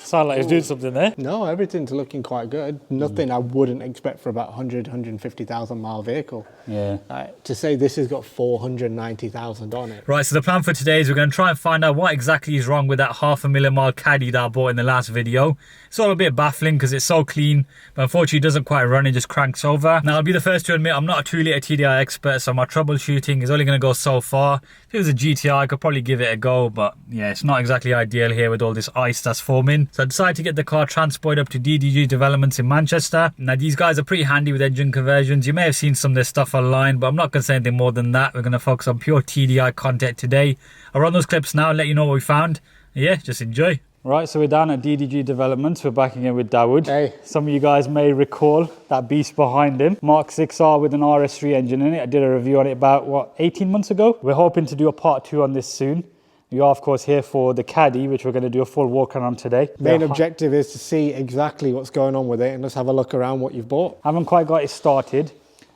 Sound like he's doing something there. No, everything's looking quite good. Nothing I wouldn't expect for about 150,000 mile vehicle. Yeah. To say this has got 490,000 on it. Right, so the plan for today is we're going to try and find out what exactly is wrong with that 500,000 mile Caddy that I bought in the last video. It's all a bit baffling because it's so clean, but unfortunately it doesn't quite run, it just cranks over. Now I'll be the first to admit I'm not a 2 litre TDI expert, so my troubleshooting is only going to go so far. If it was a GTI I could probably give it a go, but yeah, it's not exactly ideal here with all this ice that's forming. So I decided to get the car transported up to DDG Developments in Manchester. Now these guys are pretty handy with engine conversions. You may have seen some of their stuff online, but I'm not going to say anything more than that. We're going to focus on pure TDI content today. I'll run those clips now and let you know what we found. Yeah, just enjoy. Right, so we're down at DDG Developments. We're back again with Dawood. Hey. Some of you guys may recall that beast behind him. Mark 6R with an RS3 engine in it. I did a review on it about, what, 18 months ago? We're hoping to do a part 2 on this soon. We are, of course, here for the Caddy, which we're going to do a full walk around today. Main objective is to see exactly what's going on with it and let's have a look around what you've bought. I haven't quite got it started.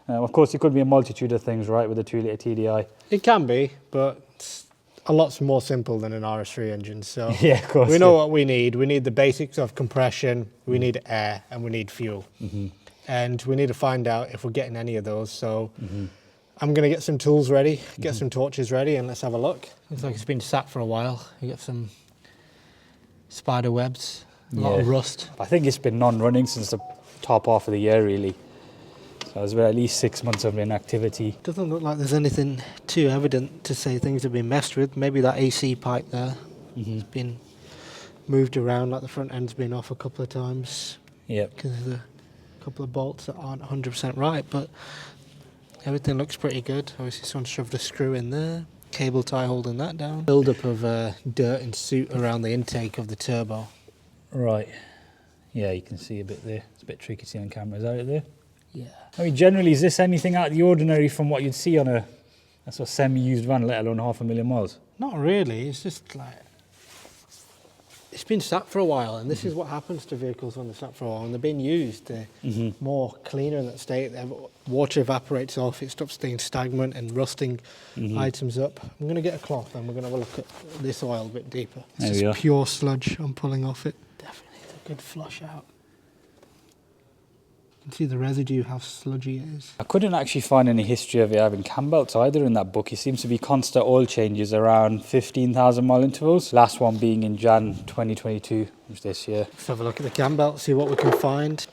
Of course, it could be a multitude of things, right, with a 2 litre TDI. It can be, but it's a lot more simple than an RS3 engine. So yeah, of course. We know what we need. We need the basics of compression, we need air, and we need fuel. And we need to find out if we're getting any of those. So I'm going to get some tools ready, get some torches ready, and let's have a look. Looks like it's been sat for a while. You get some spider webs, a lot of rust. I think it's been non-running since the top half of the year, really. So there's been at least 6 months of inactivity. Doesn't look like there's anything too evident to say things have been messed with. Maybe that AC pipe there has been moved around, like the front end's been off a couple of times. Yeah. Because of a couple of bolts that aren't 100% right, but everything looks pretty good. Obviously someone shoved a screw in there. Cable tie holding that down. Build-up of dirt and soot around the intake of the turbo. Right. Yeah, you can see a bit there. It's a bit tricky to see on camera. Is that it there? Yeah. I mean, generally, is this anything out of the ordinary from what you'd see on a sort of semi-used van, let alone 500,000 miles? Not really. It's just like, it's been sat for a while, and this is what happens to vehicles when they're sat for a while. When they're being used, they're more cleaner in that state. Water evaporates off, it stops staying stagnant and rusting items up. I'm going to get a cloth and we're going to have a look at this oil a bit deeper. It's just pure sludge I'm pulling off it. Definitely a good flush out. You can see the residue, how sludgy it is. I couldn't actually find any history of it having cam belts either in that book. It seems to be constant oil changes around 15,000 mile intervals. Last one being in Jan 2022, which is this year. Let's have a look at the cam belt, see what we can find.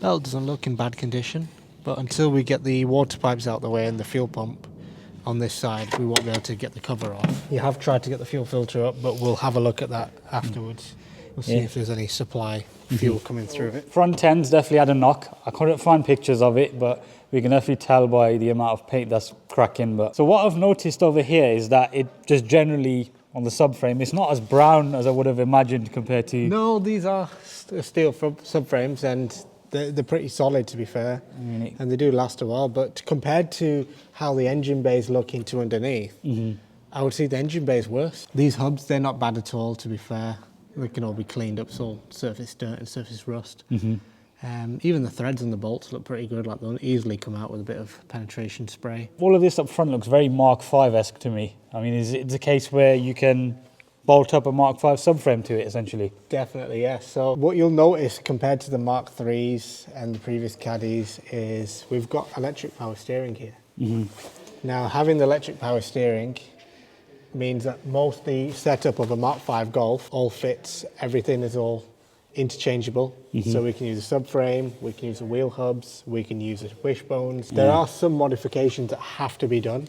Belt doesn't look in bad condition, but until we get the water pipes out the way and the fuel pump on this side, we won't be able to get the cover off. You have tried to get the fuel filter up, but we'll have a look at that afterwards. We'll see if there's any supply fuel coming through it. Front end's definitely had a knock. I couldn't find pictures of it, but we can definitely tell by the amount of paint that's cracking. But so what I've noticed over here is that it just generally on the subframe, it's not as brown as I would have imagined compared to... No, these are steel subframes and they're pretty solid, to be fair, and they do last a while. But compared to how the engine bays look into underneath, I would say the engine bay is worse. These hubs, they're not bad at all, to be fair. They can all be cleaned up, so surface dirt and surface rust. Even the threads and the bolts look pretty good, like they'll easily come out with a bit of penetration spray. All of this up front looks very Mark 5-esque to me. I mean, is it the case where you can bolt up a Mark 5 subframe to it, essentially? Definitely, yes. So what you'll notice compared to the Mark 3s and the previous Caddies is we've got electric power steering here. Now, having the electric power steering means that most the setup of a Mark 5 Golf all fits, everything is all interchangeable. So we can use a subframe, we can use the wheel hubs, we can use the wishbones. There are some modifications that have to be done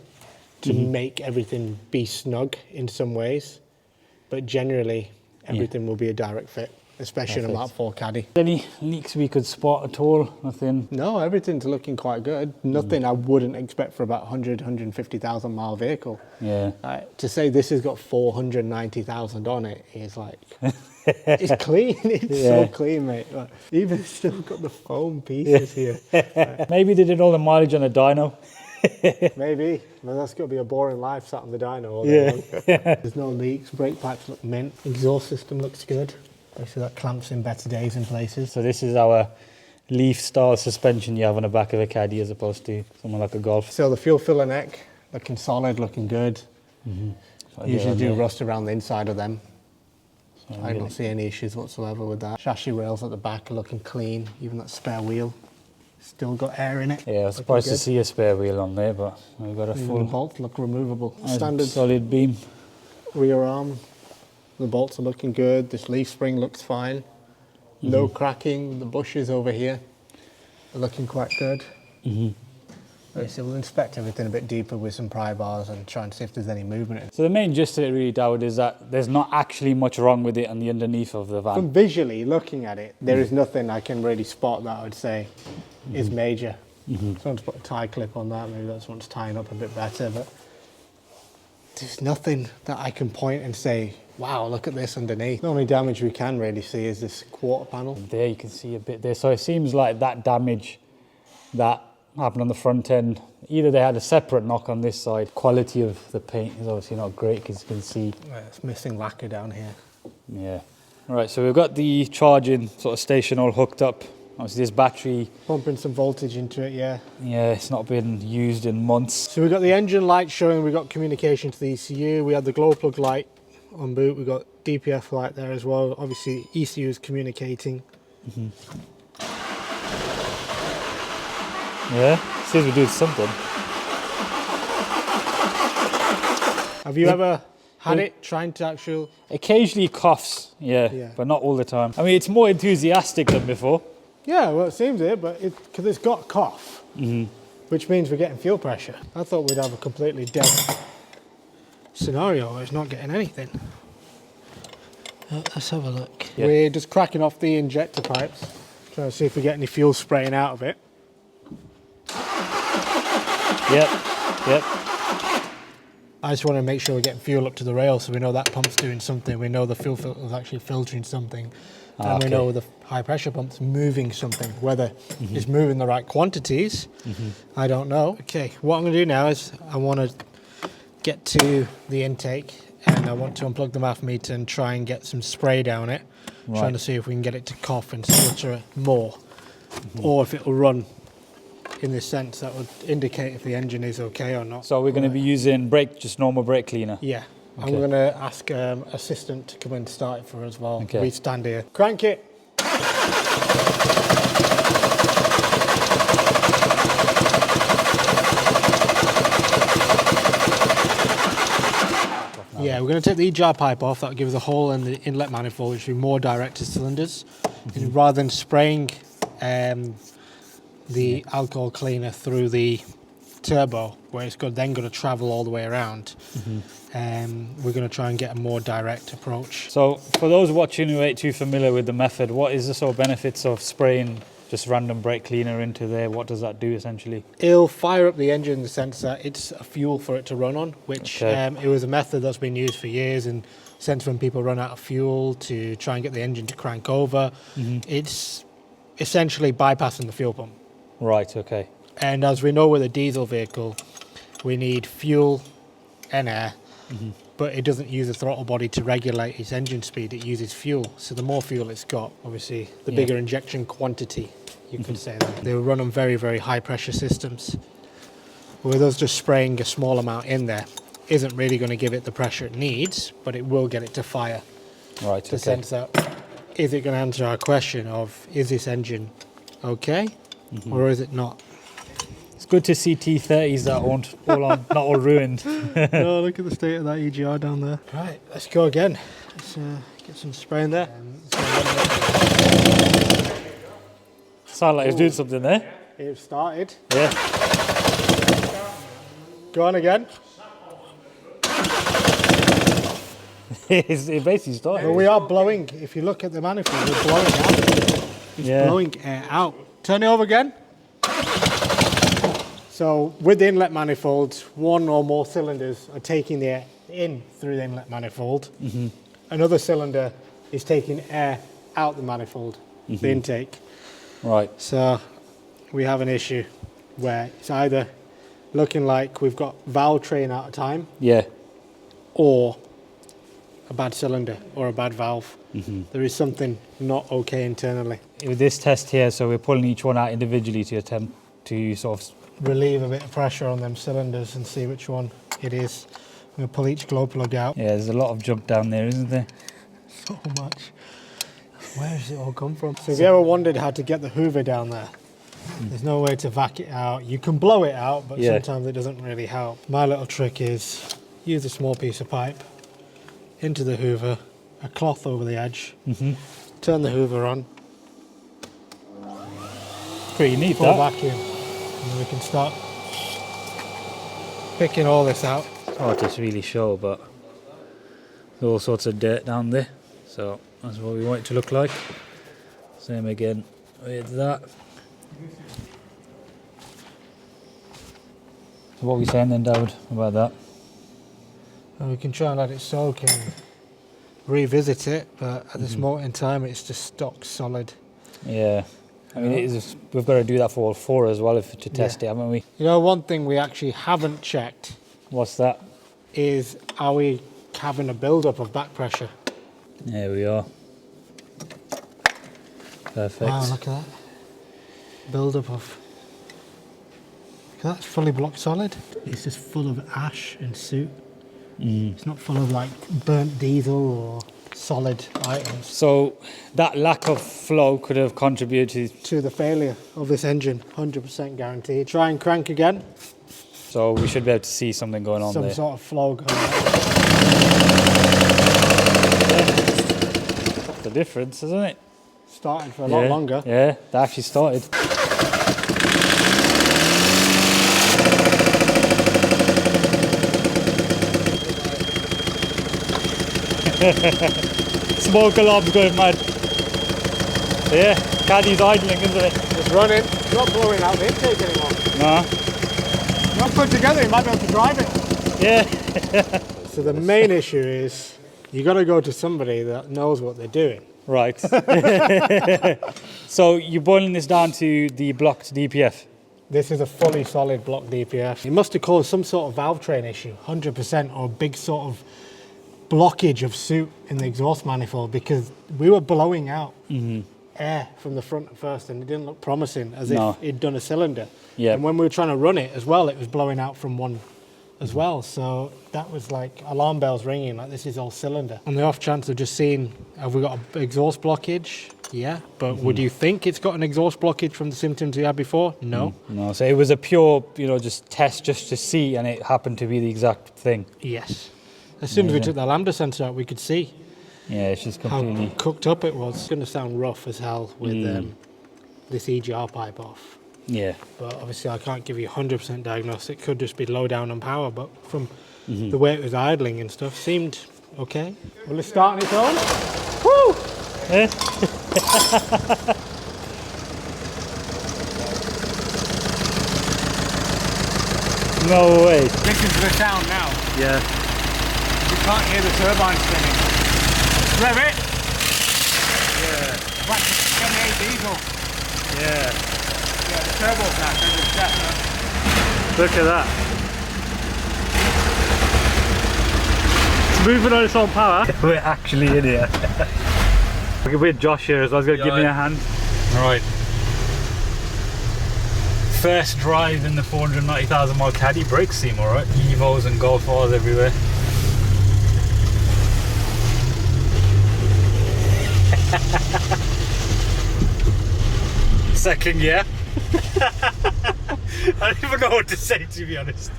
to make everything be snug in some ways, but generally everything will be a direct fit, especially in a Mark 4 Caddy. Any leaks we could spot at all? Nothing? No, everything's looking quite good. Nothing I wouldn't expect for about 150,000 mile vehicle. Yeah. To say this has got 490,000 on it is like, it's clean. It's so clean, mate. Like, even still got the foam pieces here. Maybe they did all the mileage on a dyno. Maybe. Well, that's got to be a boring life sat on the dyno all day long. There's no leaks. Brake pipes look mint. Exhaust system looks good. Obviously that clamps in better days in places. So this is our leaf style suspension you have on the back of a Caddy as opposed to something like a Golf. So the fuel filler neck looking solid, looking good. Usually do rust around the inside of them. So I don't see any issues whatsoever with that. Chassis rails at the back are looking clean. Even that spare wheel, still got air in it. Yeah, I was surprised to see a spare wheel on there, but we've got a Even full the bolts look removable. Standard solid beam. rear arm. The bolts are looking good. This leaf spring looks fine. No cracking. The bushes over here are looking quite good. Okay, so we'll inspect everything a bit deeper with some pry bars and try and see if there's any movement. So the main gist of it really, Dawood, is that there's not actually much wrong with it on the underneath of the van. From visually looking at it, there is nothing I can really spot that I would say is major. Someone's put a tie clip on that, maybe that's what's tying up a bit better, but there's nothing that I can point and say, wow, look at this underneath. The only damage we can really see is this quarter panel. There you can see a bit there. So it seems like that damage that happened on the front end, either they had a separate knock on this side. Quality of the paint is obviously not great, because you can see. Right, it's missing lacquer down here. Yeah. All right, so we've got the charging sort of station all hooked up. Obviously this battery, Pumping some voltage into it, yeah. yeah, it's not been used in months. So we've got the engine light showing we've got communication to the ECU. We had the glow plug light on boot. We've got DPF light there as well. Obviously ECU is communicating. Yeah, seems we're doing something. Have you ever had it trying to actually... Occasionally coughs, yeah, but not all the time. I mean, it's more enthusiastic than before. Yeah, well, it seems it, but because it's got cough, which means we're getting fuel pressure. I thought we'd have a completely dead scenario where it's not getting anything. Let's have a look. Yeah. We're just cracking off the injector pipes, trying to see if we get any fuel spraying out of it. Yep. I just want to make sure we're getting fuel up to the rail so we know that pump's doing something. We know the fuel filter is actually filtering something. And we know the high pressure pump's moving something. Whether it's moving the right quantities, I don't know. Okay, what I'm going to do now is I want to get to the intake and I want to unplug the MAF meter and try and get some spray down it. Trying to see if we can get it to cough and filter it more. Or if it'll run in this sense that would indicate if the engine is okay or not. So we're going to be using just normal brake cleaner? Yeah. Okay. I'm going to ask assistant to come and start it for us as well. Okay. We stand here. Crank it. Yeah, we're going to take the E-jar pipe off. That'll give us a hole in the inlet manifold, which will be more direct to cylinders. And rather than spraying the alcohol cleaner through the turbo, where it's then going to travel all the way around, we're going to try and get a more direct approach. So for those watching who ain't too familiar with the method, what is the sort of benefits of spraying just random brake cleaner into there? What does that do essentially? It'll fire up the engine in the sense that it's a fuel for it to run on, which it was a method that's been used for years, and sense when people run out of fuel to try and get the engine to crank over, it's essentially bypassing the fuel pump. Right, okay. And as we know with a diesel vehicle, we need fuel and air, but it doesn't use a throttle body to regulate its engine speed, it uses fuel. So the more fuel it's got, obviously, the bigger injection quantity, you could say that. They run on very, very high pressure systems. With us just spraying a small amount in there, isn't really going to give it the pressure it needs, but it will get it to fire. Right, The sense that, is it going to answer our question of, is this engine okay, or is it not? It's good to see T30s that aren't not all ruined. Oh, look at the state of that EGR down there. Right, let's go again. Let's get some spray in there. Sound like it's doing something there. It started. Yeah. Go on again. It basically started. Well, we are blowing. If you look at the manifold, we're blowing out. It's blowing air out. Turn it over again. So with the inlet manifold, one or more cylinders are taking the air in through the inlet manifold. Another cylinder is taking air out the manifold, the intake. Right. So we have an issue where it's either looking like we've got valve train out of time, or a bad cylinder or a bad valve. There is something not okay internally. With this test here, so we're pulling each one out individually to attempt to sort of Relieve a bit of pressure on them cylinders and see which one it is. I'm going to pull each glow plug out. Yeah, there's a lot of junk down there, isn't there? so much. Where does it all come from? So if you ever wondered how to get the hoover down there, there's no way to vac it out. You can blow it out, but sometimes it doesn't really help. My little trick is use a small piece of pipe into the hoover, a cloth over the edge, turn the hoover on. Pretty neat, full vacuum, and then we can start picking all this out. It's hard to really show, but there's all sorts of dirt down there, so that's what we want it to look like. Same again with that. So what are we saying then, David, about that? And we can try and let it soak and revisit it, but at this moment in time it's just stock solid. Yeah, I mean we've got to do that for all four as well to test it, haven't we? You know, one thing we actually haven't checked. What's that? Is are we having a build-up of back pressure? There we are. Perfect. Wow, look at that. Build-up of... Look at that, it's fully block solid. It's just full of ash and soot. It's not full of like burnt diesel or solid items. So that lack of flow could have contributed to the failure of this engine, 100% guaranteed. Try and crank again. So we should be able to see something going on there. Some sort of flow going on. That's the difference, isn't it? Started for a lot longer. Yeah, they actually started. Smoke alarm's going mad. Yeah, Caddy's idling, isn't it? It's running. It's not blowing out the intake anymore. Nah. Not put together, you might be able to drive it. Yeah. So the main issue is you got to go to somebody that knows what they're doing. Right. So you're boiling this down to the blocked DPF? This is a fully solid block DPF. It must have caused some sort of valve train issue, 100%, or a big sort of blockage of soot in the exhaust manifold, because we were blowing out air from the front at first and it didn't look promising, as if it'd done a cylinder. Yeah. And when we were trying to run it as well, it was blowing out from one as well. So that was like alarm bells ringing, like this is all cylinder. On the off chance of just seeing, have we got an exhaust blockage? Yeah, but would you think it's got an exhaust blockage from the symptoms we had before? No. No, so it was a pure, just test just to see, and it happened to be the exact thing. Yes. As soon as we took the lambda sensor out, we could see Yeah, it's just completely... how cooked up it was. It's going to sound rough as hell with this EGR pipe off. Yeah. But obviously I can't give you 100% diagnosis. It could just be low down on power, but from the way it was idling and stuff, seemed okay. Will it start on its own? Woo! No way. Listen to the sound now. Yeah. You can't hear the turbine spinning. Rev it! Yeah. Like a 78 diesel. Yeah. Yeah, the turbo's now, Look at that. It's moving on its own power. We're actually in here. We're with Josh here as well. He's going to give me a hand. Alright. First drive in the 490,000 mile Caddy. Brakes seem alright. Evos and Golf R's everywhere. Second gear. I don't even know what to say, to be honest.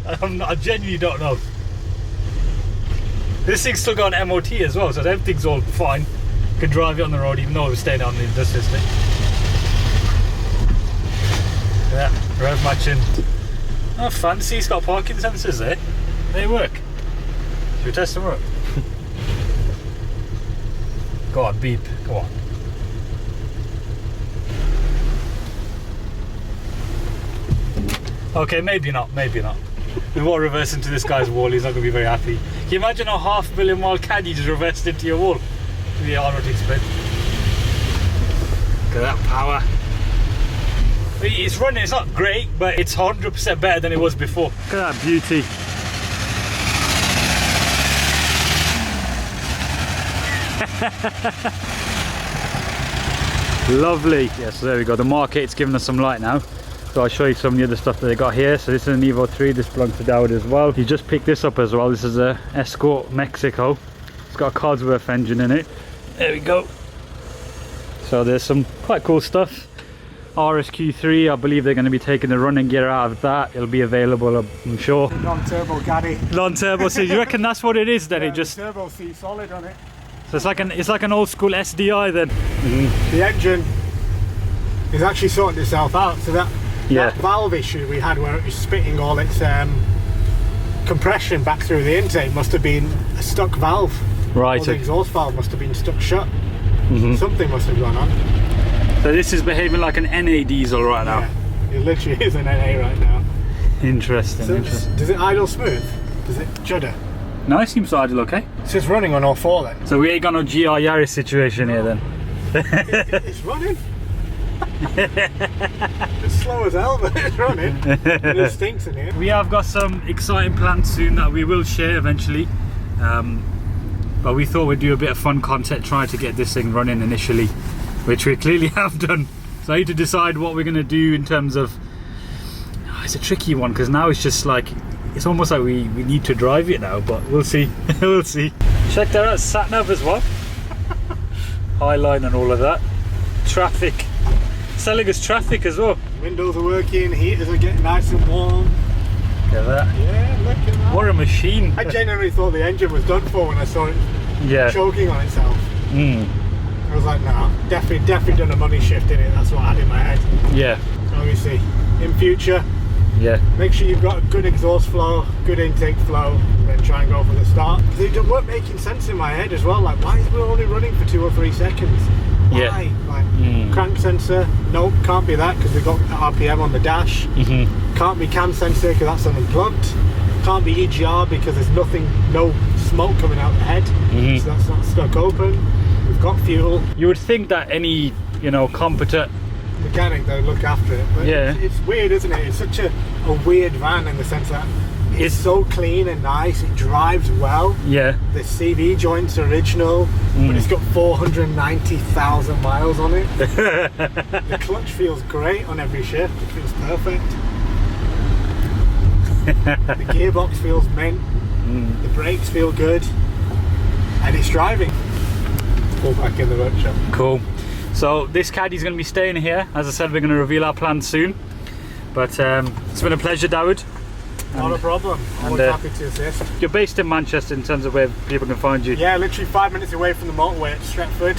I genuinely don't know. This thing's still got an MOT as well, so everything's all fine. Can drive it on the road even though we're staying on the industrial estate. Yeah, rev matching. Oh, fancy, it's got parking sensors there. They work. Should we test them out? Go on, beep. Go on. Okay, maybe not, maybe not. We won't reverse into this guy's wall, he's not going to be very happy. Can you imagine a 500,000 mile Caddy just reversed into your wall? To the automatic spin. Look at that power. It's running, it's not great, but it's 100% better than it was before. Look at that beauty. Lovely. Yeah, so there we go. The market's giving us some light now. So I'll show you some of the other stuff that they got here. So this is an Evo 3, this belongs to Dowd as well. He just picked this up as well. This is a Escort Mexico. It's got a Codsworth engine in it. There we go. So there's some quite cool stuff. RSQ3, I believe they're going to be taking the running gear out of that. It'll be available, I'm sure. Non-turbo Caddy. Non-turbo. So you reckon that's what it is then? Yeah, It just, the turbo seat solid on it. so it's like an old school SDI then. The engine is actually sorting itself out. So that valve issue we had where it was spitting all its compression back through the intake must have been a stuck valve. Right. Or the exhaust valve must have been stuck shut. Something must have gone on. So this is behaving like an NA diesel right now. Yeah, it literally is an NA right now. Interesting. So Interesting. does it idle smooth? Does it judder? No, it seems to idle okay. It's just running on all four then. So we ain't got no GR Yaris situation here then. It's running. It's slow as hell, but it's running. And it stinks in here. We have got some exciting plans soon that we will share eventually. But we thought we'd do a bit of fun content trying to get this thing running initially, which we clearly have done. So I need to decide what we're going to do in terms of... it's a tricky one because now it's just like, it's almost like we need to drive it now, but we'll see. We'll see. Check that out, sat nav as well. Highline and all of that. Traffic. Selling us traffic as well. Windows are working, heaters are getting nice and warm. Look at that. Yeah, look at that. What a machine. I genuinely thought the engine was done for when I saw it choking on itself. I was like, nah, definitely done a money shift in it. That's what I had in my head. Yeah. So obviously, in future, make sure you've got a good exhaust flow, good intake flow, and then try and go for the start. Because it weren't making sense in my head as well. Like, why is we only running for 2 or 3 seconds? Why? Like, crank sensor, nope, can't be that because we've got RPM on the dash. Can't be cam sensor because that's unplugged. Can't be EGR because there's no smoke coming out the head, so that's not stuck open. We've got fuel. You would think that any, competent mechanic they'll look after it, but it's weird, isn't it? It's such a weird van in the sense that it's so clean and nice, it drives well. Yeah. The CV joint's original, but it's got 490,000 miles on it. The clutch feels great on every shift, it feels perfect. The gearbox feels mint, the brakes feel good, and it's driving. Pull back in the workshop. Cool. So this Caddy's going to be staying here. As I said, we're going to reveal our plans soon. But it's been a pleasure, Dawood. Not a problem. Always happy to assist. You're based in Manchester in terms of where people can find you. Yeah, literally 5 minutes away from the motorway at Stretford.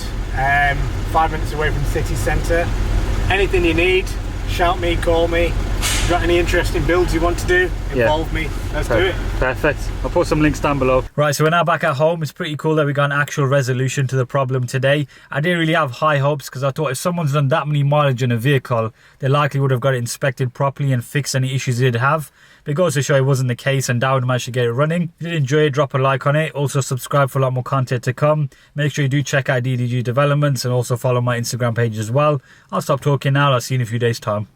5 minutes away from the city centre. Anything you need, shout me, call me. If you've got any interesting builds you want to do, involve me. Let's do it. Perfect. I'll put some links down below. Right, so we're now back at home. It's pretty cool that we got an actual resolution to the problem today. I didn't really have high hopes because I thought if someone's done that many mileage in a vehicle, they likely would have got it inspected properly and fixed any issues it did have. But it goes to show it wasn't the case and Dawood managed to get it running. If you did enjoy it, drop a like on it. Also subscribe for a lot more content to come. Make sure you do check out DDG Developments and also follow my Instagram page as well. I'll stop talking now. I'll see you in a few days' time.